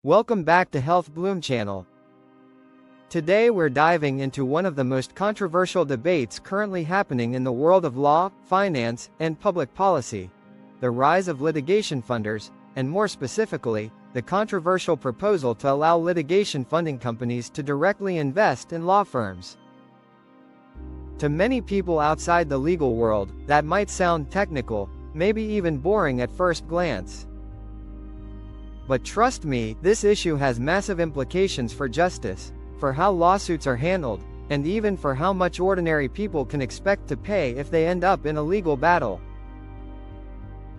Welcome back to Health Bloom channel. Today we're diving into one of the most controversial debates currently happening in the world of law, finance, and public policy: the rise of litigation funders, and more specifically, the controversial proposal to allow litigation funding companies to directly invest in law firms. To many people outside the legal world, that might sound technical, maybe even boring at first glance. But trust me, this issue has massive implications for justice, for how lawsuits are handled, and even for how much ordinary people can expect to pay if they end up in a legal battle.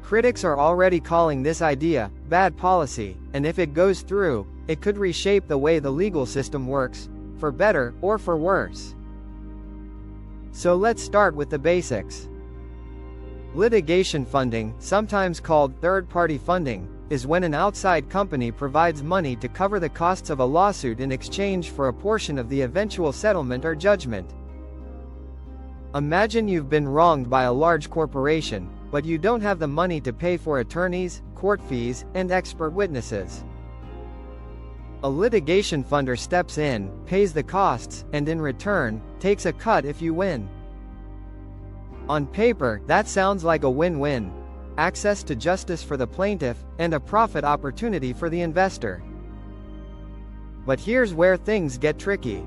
Critics are already calling this idea bad policy, and if it goes through, it could reshape the way the legal system works, for better or for worse. So let's start with the basics. Litigation funding, sometimes called third-party funding, is when an outside company provides money to cover the costs of a lawsuit in exchange for a portion of the eventual settlement or judgment. Imagine you've been wronged by a large corporation, but you don't have the money to pay for attorneys, court fees, and expert witnesses. A litigation funder steps in, pays the costs, and in return, takes a cut if you win. On paper, that sounds like a win-win: access to justice for the plaintiff, and a profit opportunity for the investor. But here's where things get tricky.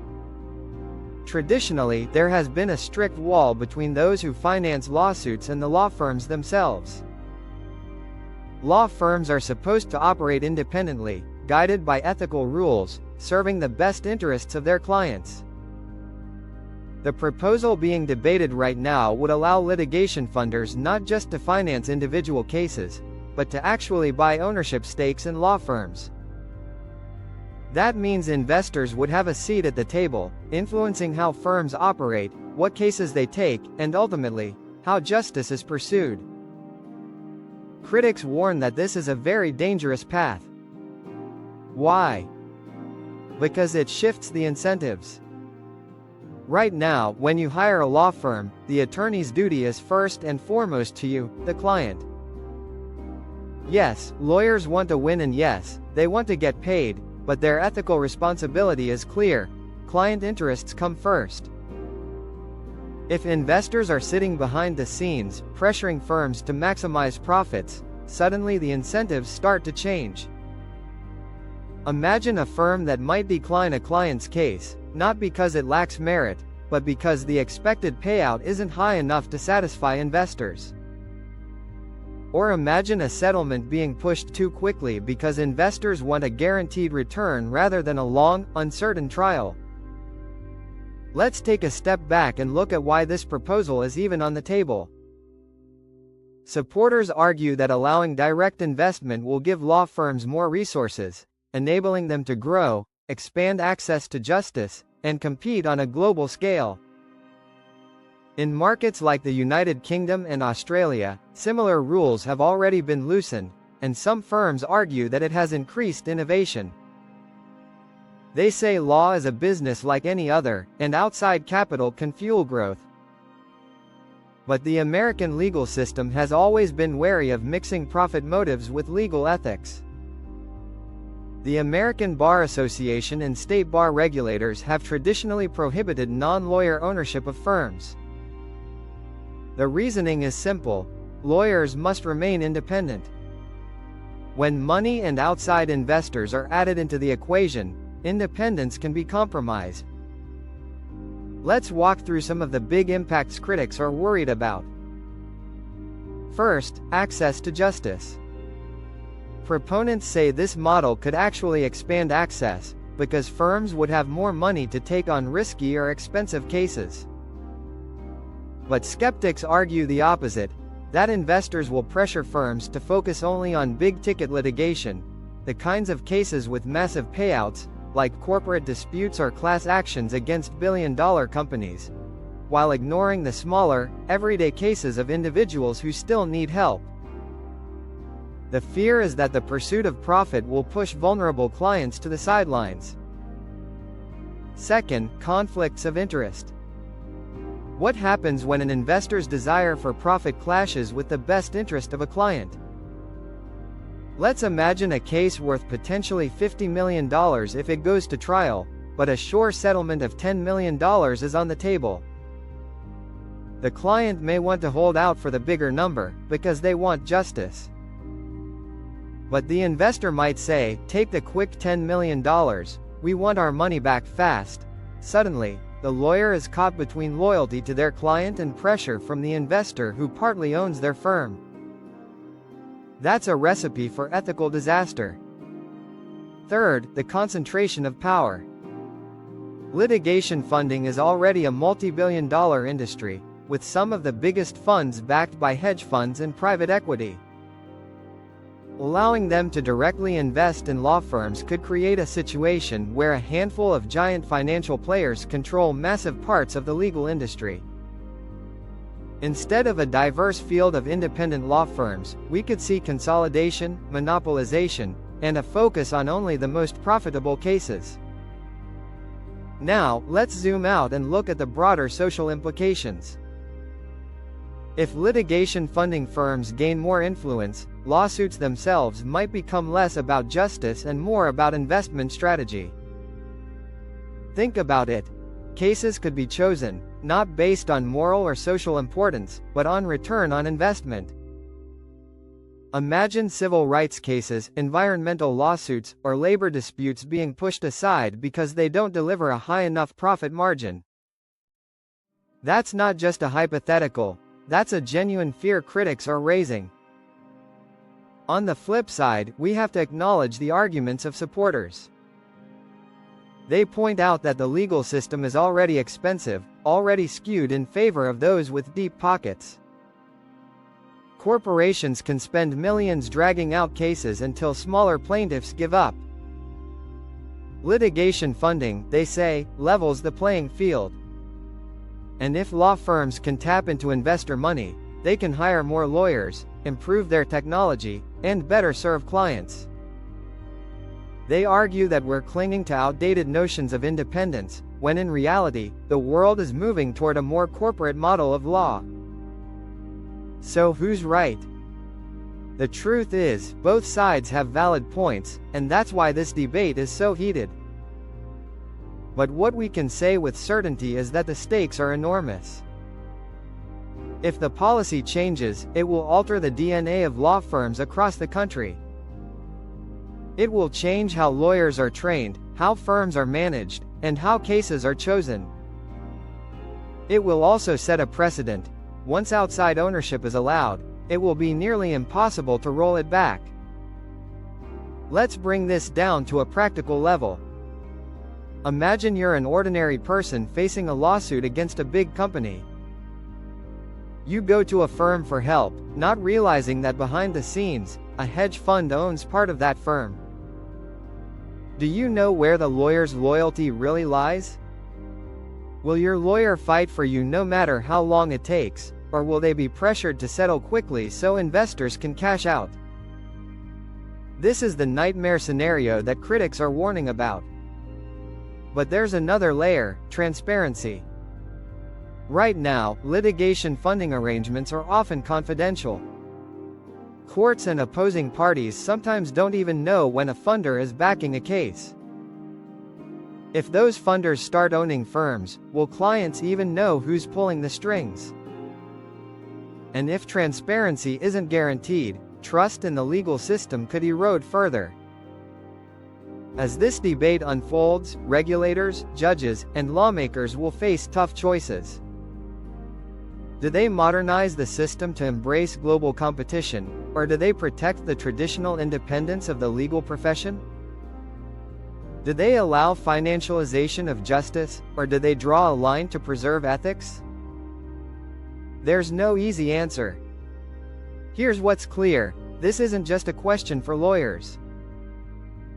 Traditionally, there has been a strict wall between those who finance lawsuits and the law firms themselves. Law firms are supposed to operate independently, guided by ethical rules, serving the best interests of their clients. The proposal being debated right now would allow litigation funders not just to finance individual cases, but to actually buy ownership stakes in law firms. That means investors would have a seat at the table, influencing how firms operate, what cases they take, and ultimately, how justice is pursued. Critics warn that this is a very dangerous path. Why? Because it shifts the incentives. Right now, when you hire a law firm, the attorney's duty is first and foremost to you, the client. Yes, lawyers want to win, and yes, they want to get paid, but their ethical responsibility is clear: client interests come first. If investors are sitting behind the scenes, pressuring firms to maximize profits, suddenly the incentives start to change. Imagine a firm that might decline a client's case, not because it lacks merit, but because the expected payout isn't high enough to satisfy investors. Or imagine a settlement being pushed too quickly because investors want a guaranteed return rather than a long, uncertain trial. Let's take a step back and look at why this proposal is even on the table. Supporters argue that allowing direct investment will give law firms more resources, enabling them to grow, expand access to justice, and compete on a global scale. In markets like the United Kingdom and Australia, similar rules have already been loosened, and some firms argue that it has increased innovation. They say law is a business like any other, and outside capital can fuel growth. But the American legal system has always been wary of mixing profit motives with legal ethics. The American Bar Association and state bar regulators have traditionally prohibited non-lawyer ownership of firms. The reasoning is simple: lawyers must remain independent. When money and outside investors are added into the equation, independence can be compromised. Let's walk through some of the big impacts critics are worried about. First, access to justice. Proponents say this model could actually expand access, because firms would have more money to take on risky or expensive cases. But skeptics argue the opposite: that investors will pressure firms to focus only on big-ticket litigation, the kinds of cases with massive payouts, like corporate disputes or class actions against billion-dollar companies, while ignoring the smaller, everyday cases of individuals who still need help. The fear is that the pursuit of profit will push vulnerable clients to the sidelines. Second, conflicts of interest. What happens when an investor's desire for profit clashes with the best interest of a client? Let's imagine a case worth potentially $50 million if it goes to trial, but a sure settlement of $10 million is on the table. The client may want to hold out for the bigger number, because they want justice. But the investor might say, take the quick $10 million, we want our money back fast. Suddenly, the lawyer is caught between loyalty to their client and pressure from the investor who partly owns their firm. That's a recipe for ethical disaster. Third, the concentration of power. Litigation funding is already a multi-billion-dollar industry, with some of the biggest funds backed by hedge funds and private equity. Allowing them to directly invest in law firms could create a situation where a handful of giant financial players control massive parts of the legal industry. Instead of a diverse field of independent law firms, we could see consolidation, monopolization, and a focus on only the most profitable cases. Now, let's zoom out and look at the broader social implications. If litigation funding firms gain more influence, lawsuits themselves might become less about justice and more about investment strategy. Think about it. Cases could be chosen, not based on moral or social importance, but on return on investment. Imagine civil rights cases, environmental lawsuits, or labor disputes being pushed aside because they don't deliver a high enough profit margin. That's not just a hypothetical, that's a genuine fear critics are raising. On the flip side, we have to acknowledge the arguments of supporters. They point out that the legal system is already expensive, already skewed in favor of those with deep pockets. Corporations can spend millions dragging out cases until smaller plaintiffs give up. Litigation funding, they say, levels the playing field. And if law firms can tap into investor money, they can hire more lawyers, improve their technology, and better serve clients. They argue that we're clinging to outdated notions of independence, when in reality, the world is moving toward a more corporate model of law. So who's right? The truth is, both sides have valid points, and that's why this debate is so heated. But what we can say with certainty is that the stakes are enormous. If the policy changes, it will alter the DNA of law firms across the country. It will change how lawyers are trained, how firms are managed, and how cases are chosen. It will also set a precedent. Once outside ownership is allowed, it will be nearly impossible to roll it back. Let's bring this down to a practical level. Imagine you're an ordinary person facing a lawsuit against a big company. You go to a firm for help, not realizing that behind the scenes, a hedge fund owns part of that firm. Do you know where the lawyer's loyalty really lies? Will your lawyer fight for you no matter how long it takes, or will they be pressured to settle quickly so investors can cash out? This is the nightmare scenario that critics are warning about. But there's another layer: transparency. Right now, litigation funding arrangements are often confidential. Courts and opposing parties sometimes don't even know when a funder is backing a case. If those funders start owning firms, will clients even know who's pulling the strings? And if transparency isn't guaranteed, trust in the legal system could erode further. As this debate unfolds, regulators, judges, and lawmakers will face tough choices. Do they modernize the system to embrace global competition, or do they protect the traditional independence of the legal profession? Do they allow financialization of justice, or do they draw a line to preserve ethics? There's no easy answer. Here's what's clear: this isn't just a question for lawyers.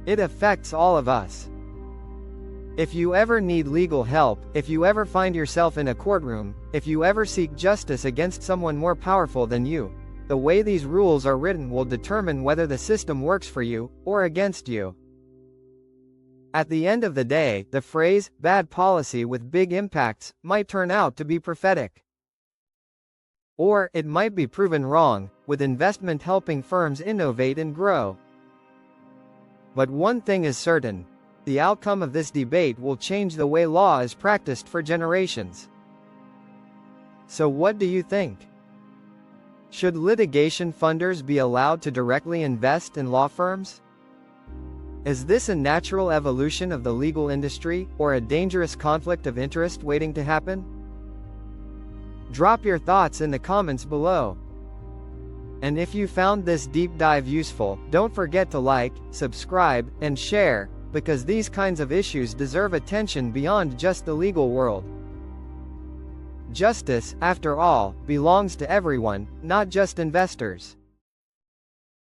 It affects all of us. If you ever need legal help, if you ever find yourself in a courtroom, if you ever seek justice against someone more powerful than you, the way these rules are written will determine whether the system works for you, or against you. At the end of the day, the phrase, "bad policy with big impacts," might turn out to be prophetic. Or, it might be proven wrong, with investment helping firms innovate and grow. But one thing is certain. The outcome of this debate will change the way law is practiced for generations. So what do you think? Should litigation funders be allowed to directly invest in law firms? Is this a natural evolution of the legal industry, or a dangerous conflict of interest waiting to happen? Drop your thoughts in the comments below. And if you found this deep dive useful, don't forget to like, subscribe, and share, because these kinds of issues deserve attention beyond just the legal world. Justice, after all, belongs to everyone, not just investors.